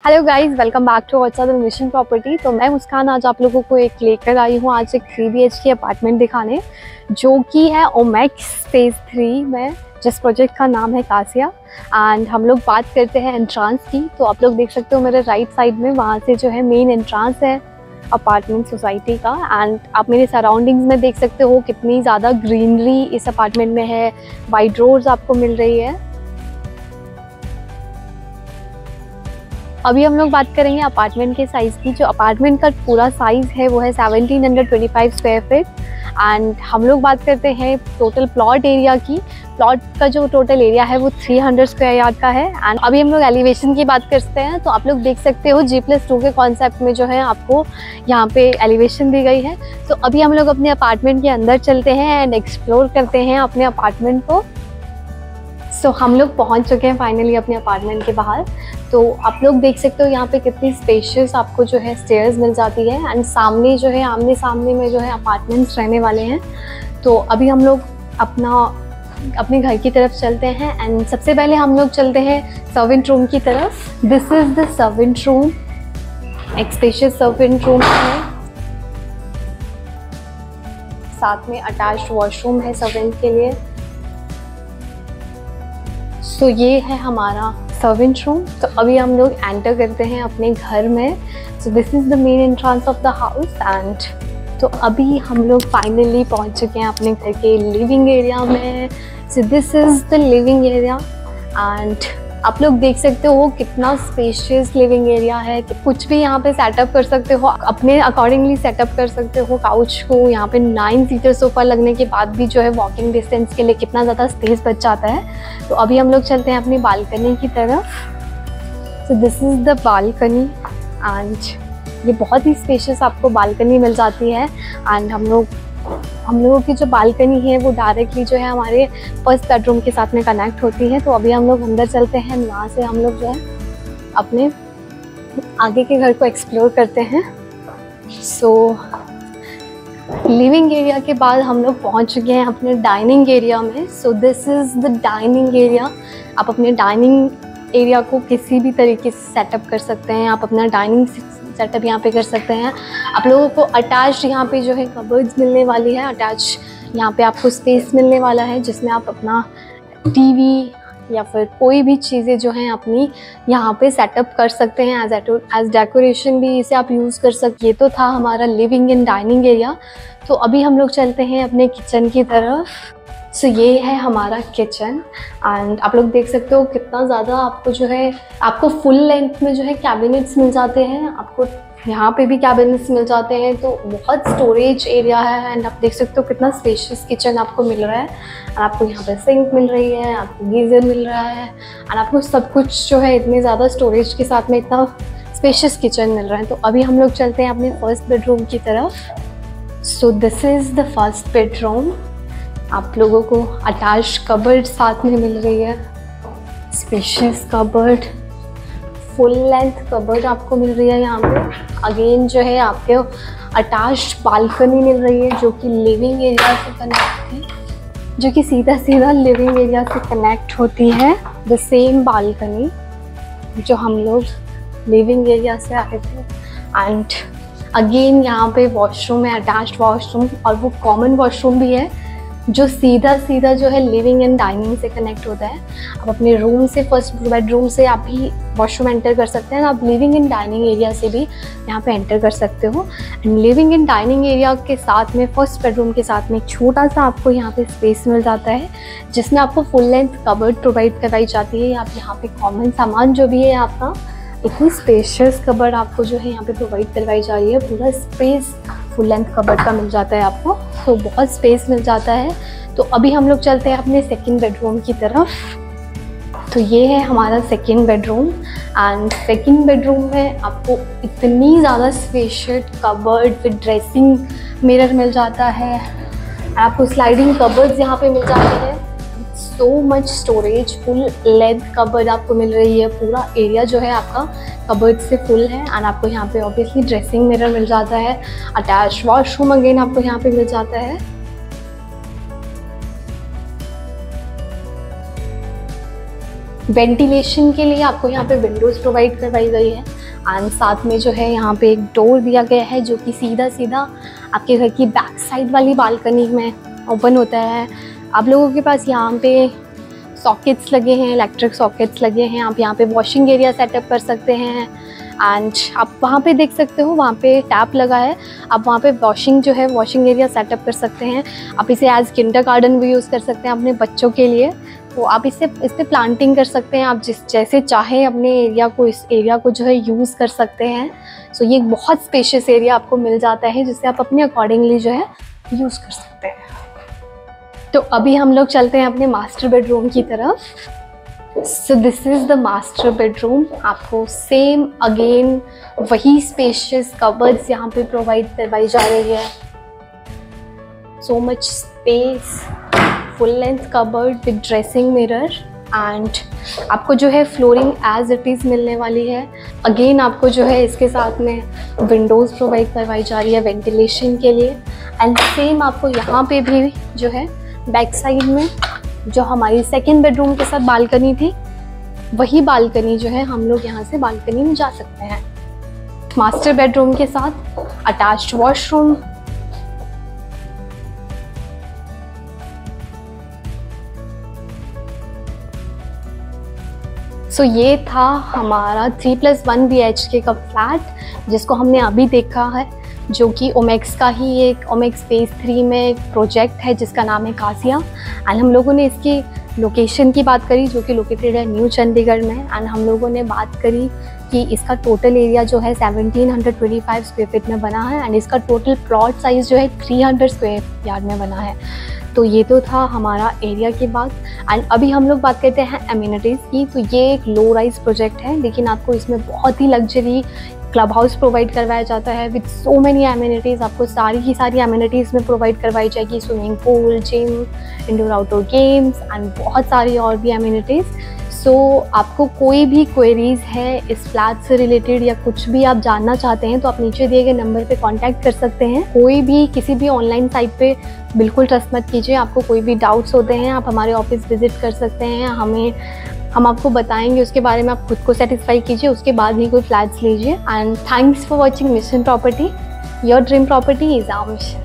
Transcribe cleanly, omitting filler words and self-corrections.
Hello guys, welcome back to our mission property. तो मैं मुस्कान आज आप लोगों को एक लेकर आई हूँ आज एक 3 BHK अपार्टमेंट दिखाने, जो कि है ओमेक्स फेज़ 3 में, जिस प्रोजेक्ट का नाम है कासिया। एंड हम लोग बात करते हैं एंट्रांस की। तो आप लोग देख सकते हो मेरे राइट साइड में, वहाँ से जो है मेन एंट्रांस है अपार्टमेंट सोसाइटी का। एंड आप मेरे सराउंडिंग्स में देख सकते हो कितनी ज़्यादा ग्रीनरी इस अपार्टमेंट में है। वाइड रोड्स आपको मिल रही है। अभी हम लोग बात करेंगे अपार्टमेंट के साइज़ की। जो अपार्टमेंट का पूरा साइज़ है वो है 1725 स्क्वायर फीट। एंड हम लोग बात करते हैं टोटल प्लॉट एरिया की। प्लॉट का जो टोटल एरिया है वो 300 स्क्वायर यार्ड का है। एंड अभी हम लोग एलिवेशन की बात करते हैं। तो आप लोग देख सकते हो G+2 के कॉन्सेप्ट में जो है आपको यहाँ पे एलिवेशन दी गई है। तो अभी हम लोग अपने अपार्टमेंट के अंदर चलते हैं एंड एक्सप्लोर करते हैं अपने अपार्टमेंट को। सो हम लोग पहुँच चुके हैं फाइनली अपने अपार्टमेंट के बाहर। तो आप लोग देख सकते हो यहाँ पे कितनी स्पेशियस आपको जो है स्टेयर्स मिल जाती है। एंड सामने जो है आमने सामने में जो है अपार्टमेंट्स रहने वाले हैं। तो अभी हम लोग अपने घर की तरफ चलते हैं। एंड सबसे पहले हम लोग चलते हैं सर्वेंट रूम की तरफ। This is the servant room, एक स्पेशियस सर्वेंट रूम है, साथ में अटैच्ड वॉशरूम है सर्वेंट के लिए। सो ये है हमारा सर्वेंट रूम। तो अभी हम लोग एंटर करते हैं अपने घर में। So this is the main entrance of the house. And तो अभी हम लोग फाइनली पहुंच चुके हैं अपने घर के लिविंग एरिया में। So this is the living area. And आप लोग देख सकते हो कितना स्पेशियस लिविंग एरिया है कि कुछ भी यहाँ पे सेटअप कर सकते हो, अपने अकॉर्डिंगली सेटअप कर सकते हो काउच को। यहाँ पे 9 सीटर सोफ़ा लगने के बाद भी जो है वॉकिंग डिस्टेंस के लिए कितना ज़्यादा स्पेस बच जाता है। तो अभी हम लोग चलते हैं अपनी बालकनी की तरफ। So this is the balcony. And ये बहुत ही स्पेशियस आपको बालकनी मिल जाती है। एंड हम लोगों की जो बालकनी है वो डायरेक्टली जो है हमारे फर्स्ट बेडरूम के साथ में कनेक्ट होती है। तो अभी हम लोग अंदर चलते हैं, वहाँ से हम लोग जो है अपने आगे के घर को एक्सप्लोर करते हैं। सो लिविंग एरिया के बाद हम लोग पहुँच चुके हैं अपने डाइनिंग एरिया में। So this is the dining area. आप अपने डाइनिंग एरिया को किसी भी तरीके से सेटअप कर सकते हैं। आप अपना डाइनिंग सेटअप यहाँ पे कर सकते हैं। आप लोगों को अटैच यहाँ पे जो है कबर्ड्स मिलने वाली है। अटैच यहाँ पे आपको स्पेस मिलने वाला है जिसमें आप अपना टीवी या फिर कोई भी चीज़ें जो हैं अपनी यहाँ पे सेटअप कर सकते हैं। एज डेकोरेशन भी इसे आप यूज़ कर सकते। ये तो था हमारा लिविंग एंड डाइनिंग एरिया। तो अभी हम लोग चलते हैं अपने किचन की तरफ। सो ये है हमारा किचन। एंड आप लोग देख सकते हो कितना ज़्यादा आपको जो है आपको फुल लेंथ में जो है कैबिनेट्स मिल जाते हैं। आपको यहाँ पे भी कैबिनेट्स मिल जाते हैं। तो बहुत स्टोरेज एरिया है। एंड आप देख सकते हो कितना स्पेशियस किचन आपको मिल रहा है। और आपको यहाँ पे सिंक मिल रही है, आपको गीज़र मिल रहा है। एंड आपको सब कुछ जो है इतने ज़्यादा स्टोरेज के साथ में इतना स्पेशियस किचन मिल रहा है। तो अभी हम लोग चलते हैं अपने फर्स्ट बेडरूम की तरफ। So this is the first bedroom. आप लोगों को अटैच कबर्ड साथ में मिल रही है, spacious cupboard, full length cupboard आपको मिल रही है यहाँ पे। अगेन जो है आपको अटैच बालकनी मिल रही है जो कि लिविंग एरिया से कनेक्ट है, जो कि सीधा लिविंग एरिया से कनेक्ट होती है। द सेम बालकनी जो हम लोग लिविंग एरिया से आए थे। एंड अगेन यहाँ पे वॉशरूम है, अटैच्ड वॉशरूम, और वो कॉमन वॉशरूम भी है जो सीधा जो है लिविंग एंड डाइनिंग से कनेक्ट होता है। आप अपने रूम से, फर्स्ट बेडरूम से आप भी वॉशरूम एंटर कर सकते हैं। आप लिविंग एंड डाइनिंग एरिया से भी यहाँ पे एंटर कर सकते हो। And living and dining area के साथ में फर्स्ट बेडरूम के साथ में छोटा सा आपको यहाँ पे स्पेस मिल जाता है जिसमें आपको फुल लेंथ कबर्ड प्रोवाइड करवाई जाती है। आप यहाँ पे कॉमन सामान जो भी है आपका, इतनी स्पेशियस कबर्ड आपको जो है यहाँ पे प्रोवाइड करवाई जा रही है। पूरा स्पेस फुल लेंथ कबर्ड का मिल जाता है आपको। तो बहुत स्पेस मिल जाता है। तो अभी हम लोग चलते हैं अपने सेकंड बेडरूम की तरफ। तो ये है हमारा second bedroom. And second bedroom में आपको इतनी ज़्यादा spacious cupboard with dressing mirror मिल जाता है। आपको स्लाइडिंग कबर्ड्स यहाँ पे मिल जाते हैं। So much storage, full length cupboard आपको मिल रही है। पूरा एरिया जो है आपका कबर्ड से फुल है। एंड आपको यहाँ पे ऑब्वियसली ड्रेसिंग मिरर मिल जाता है। अटैच वॉशरूम अगेन आपको यहाँ पे मिल जाता है। वेंटिलेशन के लिए आपको यहाँ पे विंडोज़ प्रोवाइड करवाई गई है। एंड साथ में जो है यहाँ पे एक डोर दिया गया है जो कि सीधा सीधा आपके घर की बैक साइड वाली बालकनी में ओपन होता है। आप लोगों के पास यहाँ पे सॉकेट्स लगे हैं, इलेक्ट्रिक सॉकेट्स लगे हैं। आप यहाँ पे वॉशिंग एरिया सेटअप कर सकते हैं एंड आप वहाँ पे देख सकते हो, वहाँ पे टैप लगा है। आप वहाँ पे वॉशिंग एरिया सेटअप कर सकते हैं। आप इसे एज किंडरगार्टन भी यूज़ कर सकते हैं अपने बच्चों के लिए। तो आप इस पर प्लांटिंग कर सकते हैं। आप जैसे चाहें अपने इस एरिया को जो है यूज़ कर सकते हैं। सो ये एक बहुत स्पेशियस एरिया आपको मिल जाता है जिससे आप अपने अकॉर्डिंगली जो है यूज़ कर सकते हैं। तो अभी हम लोग चलते हैं अपने मास्टर बेडरूम की तरफ। So this is the master bedroom. आपको सेम अगेन वही स्पेशियस कबर्ड्स यहाँ पे प्रोवाइड करवाई जा रही है। So much space, full length cupboard with dressing mirror and आपको जो है फ्लोरिंग एज इट इज़ मिलने वाली है। अगेन आपको जो है इसके साथ में विंडोज़ प्रोवाइड करवाई जा रही है वेंटिलेशन के लिए। एंड सेम आपको यहाँ पे भी जो है बैक साइड में जो हमारी सेकेंड बेडरूम के साथ बालकनी थी, वही बालकनी जो है हम लोग यहाँ से बालकनी में जा सकते हैं। मास्टर बेडरूम के साथ अटैच्ड वॉशरूम, सो ये था हमारा 3+1 BHK का फ्लैट जिसको हमने अभी देखा है, जो कि ओमेक्स का ही एक ओमेक्स फेज़ 3 में एक प्रोजेक्ट है जिसका नाम है कासिया। एंड हम लोगों ने इसकी लोकेशन की बात करी जो कि लोकेटेड है न्यू चंडीगढ़ में। एंड हम लोगों ने बात करी कि इसका टोटल एरिया जो है 1725 स्क्वायर फीट में बना है एंड इसका टोटल प्लॉट साइज़ जो है 300 स्क्वायर यार्ड में बना है। तो ये तो था हमारा एरिया की बात। एंड अभी हम लोग बात करते हैं एमिनिटीज़ की। तो ये एक लो राइज प्रोजेक्ट है लेकिन आपको इसमें बहुत ही लग्जरी क्लब हाउस प्रोवाइड करवाया जाता है विद सो मैनी एमिनिटीज़। आपको सारी की सारी एमिनिटीज़ में प्रोवाइड करवाई जाएगी, swimming pool, gym, indoor outdoor games and बहुत सारी और भी एमिनिटीज़। सो आपको कोई भी क्वेरीज़ है इस फ्लैट से रिलेटेड या कुछ भी आप जानना चाहते हैं तो आप नीचे दिए गए नंबर पे कांटेक्ट कर सकते हैं। कोई भी किसी भी ऑनलाइन साइट पे बिल्कुल ट्रस्ट मत कीजिए। आपको कोई भी डाउट्स होते हैं आप हमारे ऑफिस विजिट कर सकते हैं। हम आपको बताएंगे, उसके बारे में आप खुद को सेटिस्फाई कीजिए, उसके बाद ही कोई फ्लैट्स लीजिए। And thanks for watching mission property. Your dream property is our mission.